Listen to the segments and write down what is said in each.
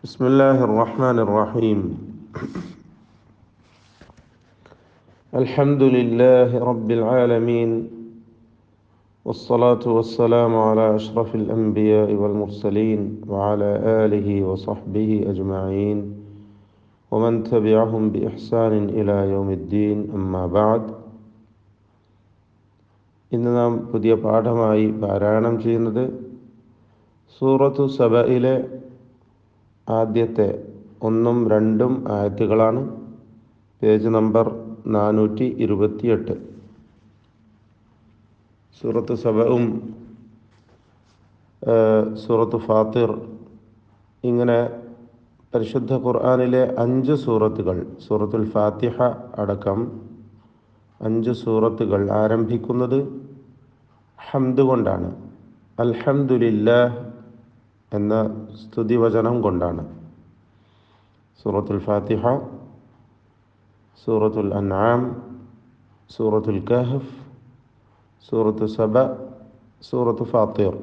بسم الله الرحمن الرحيم. الحمد لله رب العالمين، والصلاة والسلام على أشرف الأنبياء والمرسلين وعلى آله وصحبه أجمعين ومن تبعهم بإحسان إلى يوم الدين. أما بعد. ഇന്ന് നാം പുതിയ പാഠമായി പാരായണം ചെയ്യുന്നത് സൂറത്തു സബയിലെ ആദ്യത്തെ 1-2 ആയത്തുകളാണ്. Page number 428. സൂറത്തു സബയും സൂറത്തു ഫാത്തിർ, ഇങ്ങനെ പരിശുദ്ധ ഖുർആനിലെ 5 സൂറത്തുകൾ, സൂറത്തുൽ ഫാത്തിഹ അടക്കം 5 സൂറത്തുകൾ ആരംഭിക്കുന്നത് ഹംദ് കൊണ്ടാണ്. അൽഹംദുലില്ലാഹ് എന്ന സ്തുതിവചനം കൊണ്ടാണ്. സൂറത്തുൽ ഫാത്തിഹ, സൂറത്തുൽ അൻആം, സൂറത്തുൽ കഹ്ഫ്, സൂറത്തു സബ, സൂറത്തു ഫാത്തിർ.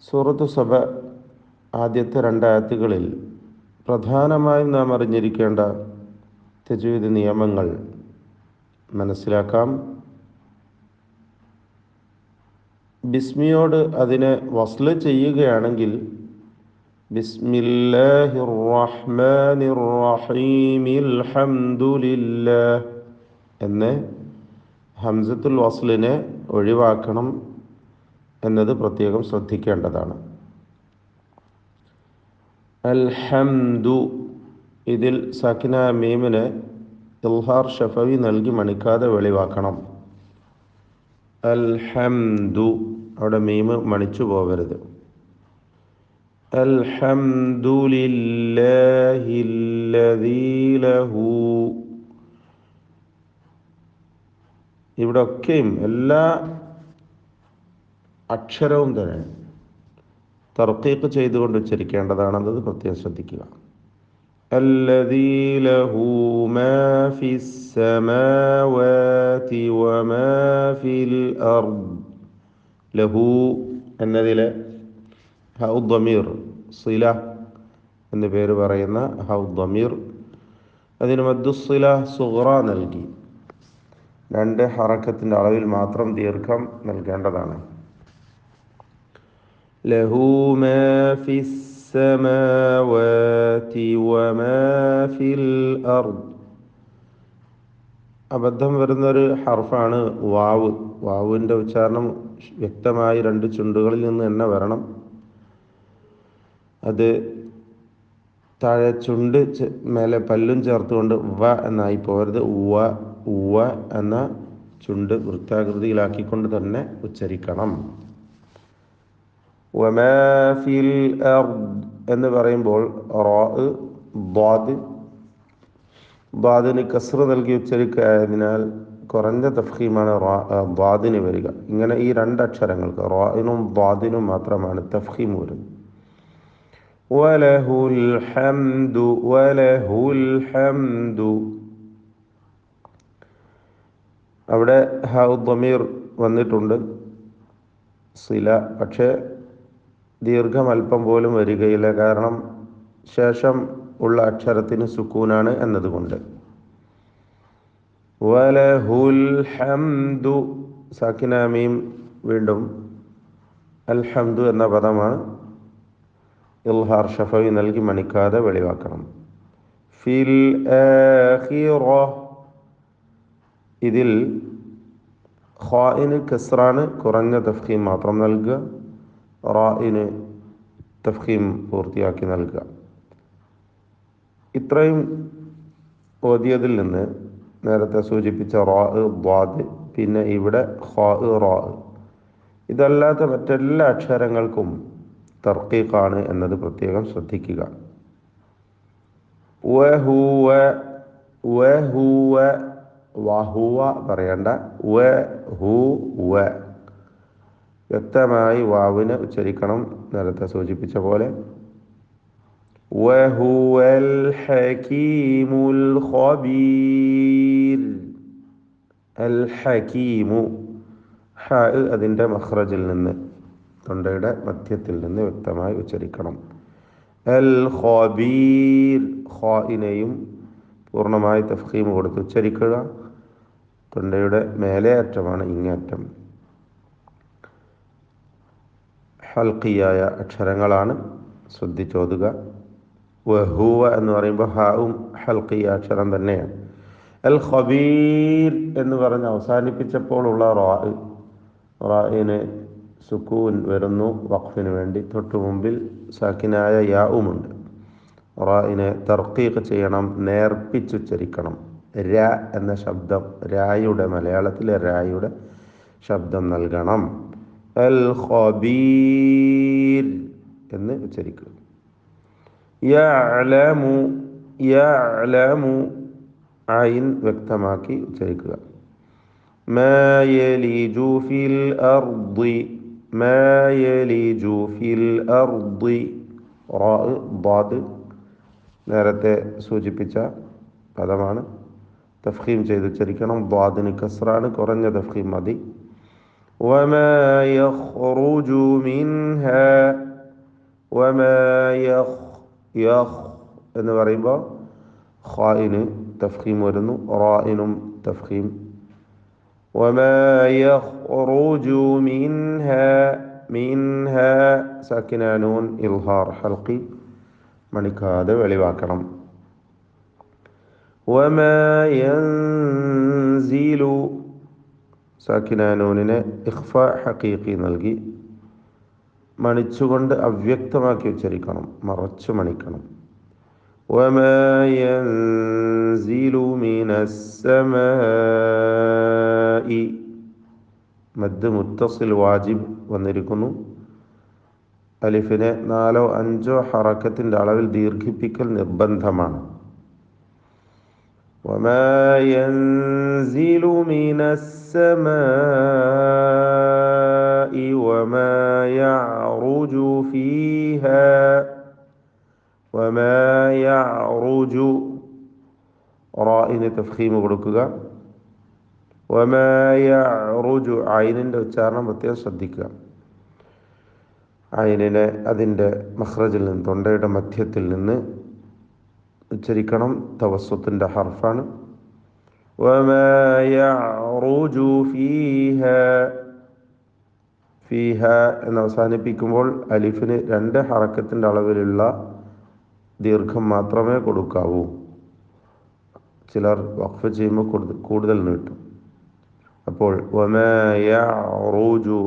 സൂറത്തു സബ ആദ്യത്തെ 2 ആയത്തുകളിൽ പ്രധാനമായും നാം അറിഞ്ഞിരിക്കേണ്ട തജ്വീദ് നിയമങ്ങൾ മനസ്സിലാക്കാം. ബിസ്മിയോട് അതിനെ വസ്ല് ചെയ്യുകയാണെങ്കിൽ ബിസ്മില്ലാഹിർ റഹ്മാനിർ റഹീമിൽ ഹംദുലില്ലാഹ് എന്ന് ഹംസത്തുൽ വസ്ലിനെ ഒഴിവാക്കണം എന്നത് പ്രത്യേകം ശ്രദ്ധിക്കേണ്ടതാണ്. അൽഹംദു, ഇതിൽ സാക്കിന മീമിന് ഇൽഹാർ ഷഫവി നൽകി മണിക്കാതെ വെളിവാക്കണം. അൽഹംദു, അവിടെ മീമ് മണിച്ചു പോകരുത്. അൽഹംദുലില്ലാഹില്ലദീ ലഹു, ഇവിടെ ഒക്കെയും എല്ലാ അക്ഷരവും തന്നെ തർക്കീഖ് ചെയ്തുകൊണ്ട് ഉച്ചരിക്കേണ്ടതാണെന്നത് പ്രത്യേകം ശ്രദ്ധിക്കുക. അല്ലദീ ലഹു മാ ഫിസ് സമാവാതി വമാ ഫിൽ അർദ്. ലഹു എന്നതിലെ ഹൗ ദമീർ, സില എന്ന് പേര് പറയുന്ന ഹൗ ദമീർ, അതിന് മദ്ദുസ്സില സുഗ്റ നൽകി 2 ഹറക്കത്തിൻ്റെ അളവിൽ മാത്രം ദീർഘം നൽകേണ്ടതാണ്. ലഹു മാ ഫിസ് സമാവാതി വമാ ഫിൽ അർദ്. അബദ്ധം വരുന്നൊരു ഹർഫാണ് വാവ്. വാവിൻ്റെ ഉച്ചാരണം വ്യക്തമായി 2 ചുണ്ടുകളിൽ നിന്ന് തന്നെ വരണം. അത് താഴെ ചുണ്ട് മേലെ പല്ലും ചേർത്തുകൊണ്ട് വ എന്നായി പോകരുത്. ഉവ എന്ന ചുണ്ട് വൃത്താകൃതിയിലാക്കിക്കൊണ്ട് തന്നെ ഉച്ചരിക്കണം. വമാ ഫിൽ അർദ് എന്ന് പറയുമ്പോൾ ദ്വാദിന് കസ്ർ നൽകി ഉച്ചരിക്കുകയായതിനാൽ കുറഞ്ഞ തഫ്ഖീമാണ് ദ്വാദിന് വരിക. ഇങ്ങനെ ഈ 2 അക്ഷരങ്ങൾക്ക് റാഇനും ദ്വാദിനും മാത്രമാണ് തഫ്ഖീം വരുന്നത്. വലഹുൽ ഹംദു, വലഹുൽ ഹംദു, അവിടെ ഹൗ ദമീർ വന്നിട്ടുണ്ട്, സില, പക്ഷേ ദീർഘം അല്പം പോലും വരികയില്ല. കാരണം ശേഷം ഉള്ള അക്ഷരത്തിന് സുക്കൂനാണ് എന്നതുകൊണ്ട്. വലഹുൽ ഹംദു, സാക്കിന മീം വീണ്ടും അൽഹംദു എന്ന പദമാണ് ഇൽഹാർ ഷഫവി നൽകി മണിക്കാതെ വെളിവാക്കണം. ഫിൽ ആഖിറ, ഇതിൽ ഖാഇന് കസ്റാണ്, കുറഞ്ഞ തഫ്ഖീം മാത്രം നൽകുക. റാഇന് തഫ്ഖീം പൂർത്തിയാക്കി നൽകുക. ഇത്രയും ഓതിയതിൽ നിന്ന് നേരത്തെ സൂചിപ്പിച്ച റാ, ദ്വാദ്, പിന്നെ ഇവിടെ ഖാ, റാ, ഇതല്ലാത്ത മറ്റെല്ലാ അക്ഷരങ്ങൾക്കും തർക്കീഖാണ് എന്നത് പ്രത്യേകം ശ്രദ്ധിക്കുക. വഹുവ, വഹുവ, വഹുവ പറയണ്ട, വഹുവ. വ്യക്തമായി വാവിനെ ഉച്ചരിക്കണം, നേരത്തെ സൂചിപ്പിച്ച പോലെ. വഹുവൽ ഹകീമുൽ ഖബീർ. അൽ ഹകീമു, ഹ അതിൻ്റെ മഖ്റജിൽ നിന്ന് തൊണ്ടയുടെ മധ്യത്തിൽ നിന്ന് വ്യക്തമായി ഉച്ചരിക്കണം. അൽ ഖബീർ, ഖാഇനെയും പൂർണ്ണമായി തഫ്ഖീം കൊടുത്ത് ഉച്ചരിക്കുക. തൊണ്ടയുടെ മേലേ അറ്റമാണ് ഇങ്ങേറ്റം. ഹൽക്കിയായ അക്ഷരങ്ങളാണ്, ശ്രദ്ധിച്ചോതുക. വഹുവ എന്ന് പറയുമ്പോൾ ഹാവും ഹൽക്കിയ അക്ഷരം തന്നെയാണ്. അൽ ഖബീർ എന്ന് പറഞ്ഞ് അവസാനിപ്പിച്ചപ്പോൾ ഉള്ള റായിന് സുക്കൂൻ വരുന്നു വഖഫിന് വേണ്ടി. തൊട്ടു മുമ്പിൽ സാക്കിനായ യാവുമുണ്ട്. റായിനെ തർക്കീഖ് ചെയ്യണം, നേർപ്പിച്ചുച്ചരിക്കണം. ര എന്ന ശബ്ദം, രായുടെ മലയാളത്തിലെ രായുടെ ശബ്ദം നൽകണം. അൽ ഖബീർ എന്ന് ഉച്ചരിക്കുക. യഅലമു, യഅലമു ഐൻ വ്യക്തമാക്കി ഉച്ചരിക്കുക. മാ യലിജു ഫിൽ അർദി, മാ യലിജു ഫിൽ അർദി. റാ ളാദ് നേരത്തെ സൂചിപ്പിച്ച പദമാണ്. തഫ്ഖീം ചെയ്ത് ഉച്ചരിക്കണം. ളാദിന് കസ്റാണ്, കുറഞ്ഞ തഫ്ഖീം മതി. വമാ യഖ്റുജു മിൻഹാ, വമാ യഖ് എന്ന് പറയുമ്പോൾ ഖായിന് തഫ്ഖീം വരുന്നു, റായിനും തഫ്ഖീം. വമാ യഖ്റുജു മിൻഹാ, മിൻഹാ സാക്കിന നൂൻ ഇൽഹാർ ഹൽഖി, മണിക്കാതെ വെളിവാക്കണം. വമാ യൻസിലു, സാക്കിന നൂനിനെ ഇഖ്ഫാ ഹഖീഖി നൽകി മണിച്ചുകൊണ്ട് അവ്യക്തമാക്കി ഉച്ചരിക്കണം, മറച്ചു മണിക്കണം. വമാ യൻസിലു മിനസ്സമാഇ, മദ് മുത്തസിൽ വാജിബ് വന്നിരിക്കുന്നു. അലിഫിനെ 4 or 5 ഹറക്കത്തിൻ്റെ അളവിൽ ദീർഘിപ്പിക്കൽ നിർബന്ധമാണ്. വമാ യൻസിലു മിനസ്സമാഇ വമാ യഅറുജു ഫീഹാ, വമാ യഅറുജു റായിന് തഫ്ഖീം കൊടുക്കുക. വമാ യഅറുജു ഐനിൻ്റെ ഉച്ചാരണം പ്രത്യേകം ശ്രദ്ധിക്കുക. ഐനിനെ അതിൻ്റെ മഖ്റജിൽ നിന്ന്, തൊണ്ടയുടെ മധ്യത്തിൽ നിന്ന് ഉച്ചരിക്കണം. തവസ്സുത്തിൻ്റെ ഹർഫാണ്. വമാ യഅറുജു ഫീഹാ, ഫീഹ എന്ന് അവസാനിപ്പിക്കുമ്പോൾ അലിഫിന് 2 ഹറക്കത്തിൻ്റെ അളവിലുള്ള ദീർഘം മാത്രമേ കൊടുക്കാവൂ. ചിലർ വഖഫ് ചെയ്യുമ്പോൾ കൂടുതൽ നീട്ടും. അപ്പോൾ വമാ യഅറുജു,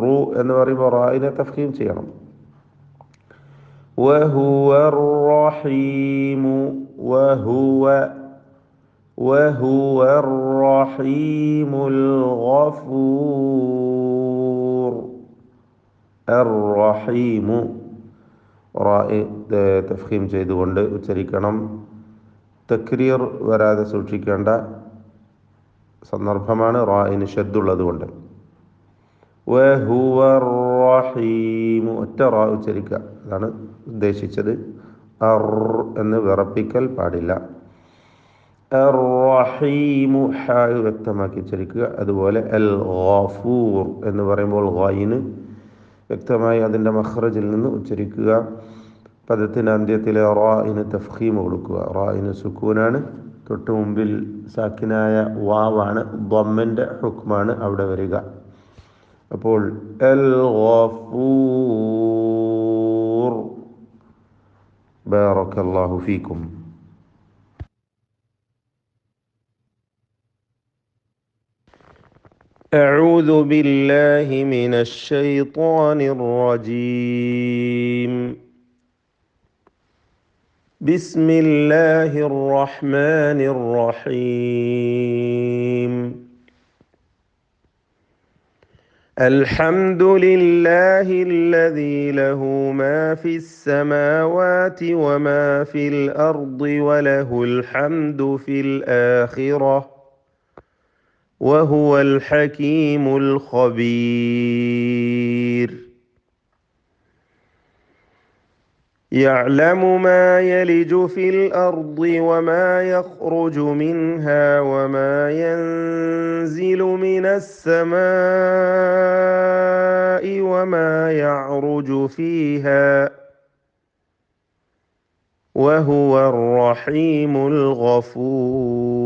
റു എന്ന് പറയുമ്പോൾ റായിനെ തഫ്ഖീം ചെയ്യണം. വഹുവർ റഹീമു, വഹുവർ റഹീമുൽ ഗഫൂർ. അർ റഹീമു റായി തഫ്ഖീം ചെയ്തുകൊണ്ട് ഉച്ചരിക്കണം. തക്രീർ വരാതെ സൂക്ഷിക്കേണ്ട സന്ദർഭമാണ് റായിന് ഷദ്ദുള്ളത് കൊണ്ട്. വഹുവർ റഹീമു, ഒറ്റ റാ ഉച്ചരിക്കുക, അതാണ് ഉദ്ദേശിച്ചത്. അർ എന്ന് വിറപ്പിക്കൽ പാടില്ല. അർ റഹീമു ഹാ വ്യക്തമാക്കി ഉച്ചരിക്കുക. അതുപോലെ അൽ ഗഫൂർ എന്ന് പറയുമ്പോൾ ഗൈന് വ്യക്തമായി അതിൻ്റെ മഖ്റജിൽ നിന്ന് ഉച്ചരിക്കുക. പദത്തിൻ്റെ അന്ത്യത്തിലെ റായിന് തഫ്ഖീം കൊടുക്കുക. റായിന് സുക്കൂനാണ്. തൊട്ട് മുമ്പിൽ സാക്കിനായ വാവാണ്, ളമ്മിൻ്റെ ഹുക്മാണ് അവിടെ വരിക. അപ്പോൾ അൽ ഗഫൂർ. ബാറക്കല്ലാഹു ഫീക്കും. أعوذ بالله من الشيطان الرجيم. بسم الله الرحمن الرحيم. الحمد لله الذي له ما في السماوات وما في الأرض وله الحمد في الآخرة وهو الحكيم الخبير. يعلم ما يلج في الأرض وما يخرج منها وما ينزل من السماء وما يعرج فيها وهو الرحيم الغفور.